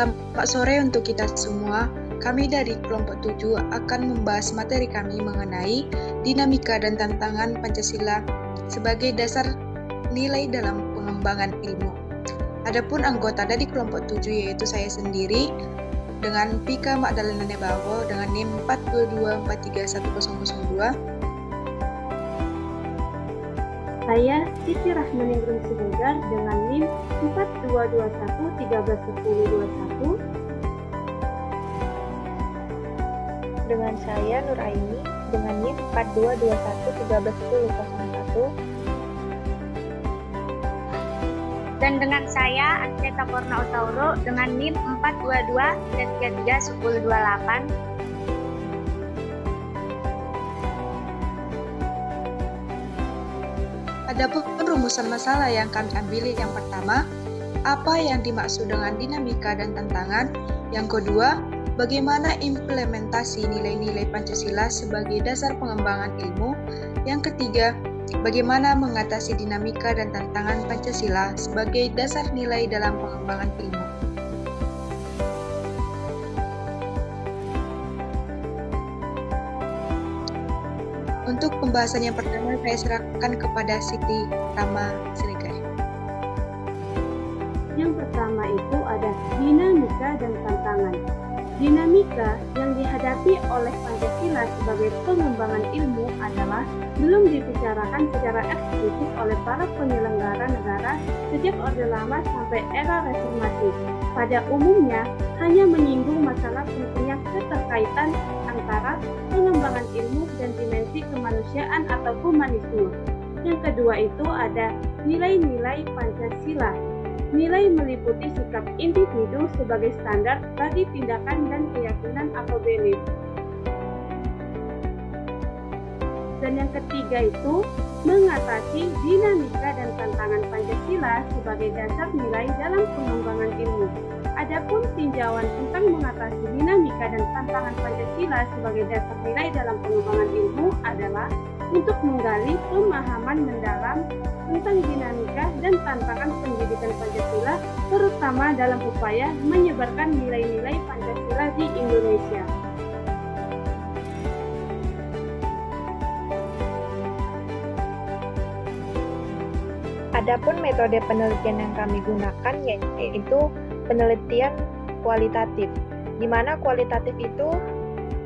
Selamat sore untuk kita semua. Kami dari kelompok 7 akan membahas materi kami mengenai dinamika dan tantangan Pancasila sebagai dasar nilai dalam pengembangan ilmu. Adapun anggota dari kelompok 7 yaitu saya sendiri dengan Pika Magdalena Nebawo dengan NIM 422431002. Saya Siti Rahmaningrum Siregar dengan NIM 4221131021. Dengan saya Nur Aini dengan NIM 4221131001. Dan dengan saya Ansyeta Korna Utauro dengan NIM 422-331028. Adapun rumusan masalah yang kami ambil yang pertama, apa yang dimaksud dengan dinamika dan tantangan? Yang kedua, bagaimana implementasi nilai-nilai Pancasila sebagai dasar pengembangan ilmu? Yang ketiga, bagaimana mengatasi dinamika dan tantangan Pancasila sebagai dasar nilai dalam pengembangan ilmu? Untuk pembahasan yang pertama, saya serahkan kepada Siti Rama Siregar. Yang pertama itu ada dinamika dan tantangan. Dinamika yang dihadapi oleh Pancasila sebagai pengembangan ilmu adalah belum dibicarakan secara eksplisit oleh para penyelenggara negara sejak Orde Lama sampai era Reformasi. Pada umumnya, hanya menyinggung masalah pentingnya keterkaitan antara pengembangan ilmu dan dimensi kemanusiaan atau humanisme. Yang kedua itu ada nilai-nilai Pancasila. Nilai meliputi sikap individu sebagai standar bagi tindakan dan keyakinan atau belief. Dan yang ketiga itu mengatasi dinamika dan tantangan Pancasila sebagai dasar nilai dalam pengembangan ilmu. Adapun tinjauan tentang mengatasi dinamika dan tantangan Pancasila sebagai dasar nilai dalam pengembangan ilmu adalah untuk menggali pemahaman mendalam tentang dinamika dan tantangan pendidikan Pancasila, terutama dalam upaya menyebarkan nilai-nilai Pancasila di Indonesia. Adapun metode penelitian yang kami gunakan yaitu penelitian kualitatif, di mana kualitatif itu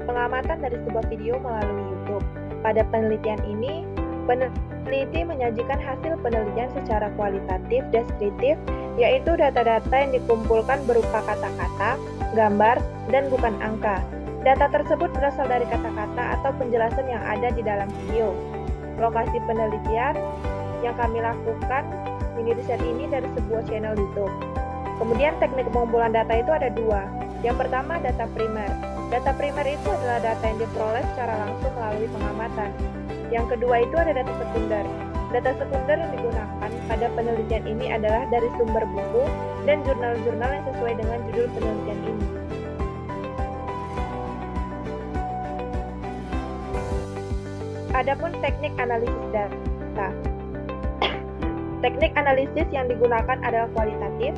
pengamatan dari sebuah video melalui YouTube. Pada penelitian ini, peneliti menyajikan hasil penelitian secara kualitatif deskriptif, yaitu data-data yang dikumpulkan berupa kata-kata, gambar, dan bukan angka. Data tersebut berasal dari kata-kata atau penjelasan yang ada di dalam video. Lokasi penelitian yang kami lakukan mini riset ini dari sebuah channel YouTube. Kemudian teknik pengumpulan data itu ada dua. Yang pertama, data primer. Data primer itu adalah data yang diperoleh secara langsung melalui pengamatan. Yang kedua itu ada data sekunder. Data sekunder yang digunakan pada penelitian ini adalah dari sumber buku dan jurnal-jurnal yang sesuai dengan judul penelitian ini. Adapun teknik analisis data. Teknik analisis yang digunakan adalah kualitatif.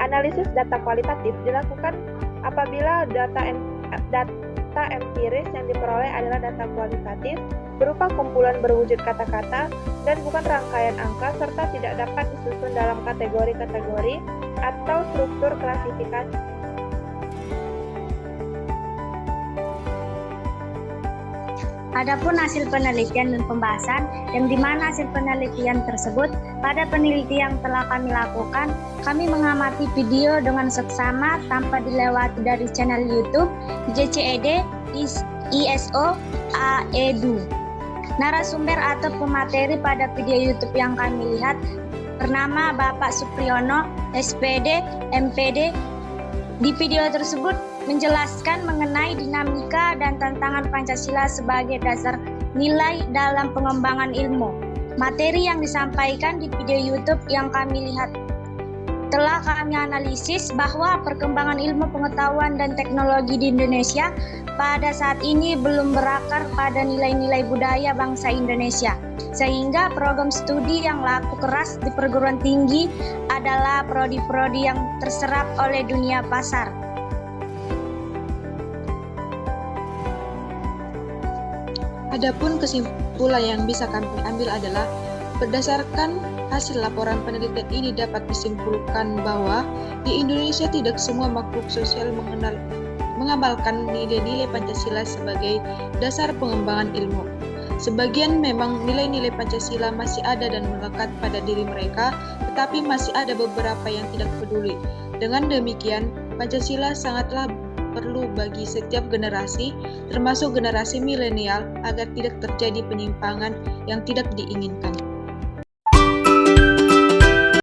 Analisis data kualitatif dilakukan apabila data empiris yang diperoleh adalah data kualitatif berupa kumpulan berwujud kata-kata dan bukan rangkaian angka serta tidak dapat disusun dalam kategori-kategori atau struktur klasifikasi. Adapun hasil penelitian dan pembahasan, yang dimana hasil penelitian tersebut pada penelitian yang telah kami lakukan, kami mengamati video dengan seksama tanpa dilewati dari channel YouTube JCED ISO AEDU. Narasumber atau pemateri pada video YouTube yang kami lihat bernama Bapak Supriyono, SPD, MPD. Di video tersebut menjelaskan mengenai dinamika dan tantangan Pancasila sebagai dasar nilai dalam pengembangan ilmu. Materi yang disampaikan di video YouTube yang kami lihat Telah kami analisis bahwa perkembangan ilmu pengetahuan dan teknologi di Indonesia pada saat ini belum berakar pada nilai-nilai budaya bangsa Indonesia. Sehingga program studi yang laku keras di perguruan tinggi adalah prodi-prodi yang terserap oleh dunia pasar. Adapun kesimpulan yang bisa kami ambil adalah berdasarkan hasil laporan penelitian ini dapat disimpulkan bahwa di Indonesia tidak semua makhluk sosial mengamalkan nilai-nilai Pancasila sebagai dasar pengembangan ilmu. Sebagian memang nilai-nilai Pancasila masih ada dan melekat pada diri mereka, tetapi masih ada beberapa yang tidak peduli. Dengan demikian, Pancasila sangatlah perlu bagi setiap generasi, termasuk generasi milenial, agar tidak terjadi penyimpangan yang tidak diinginkan.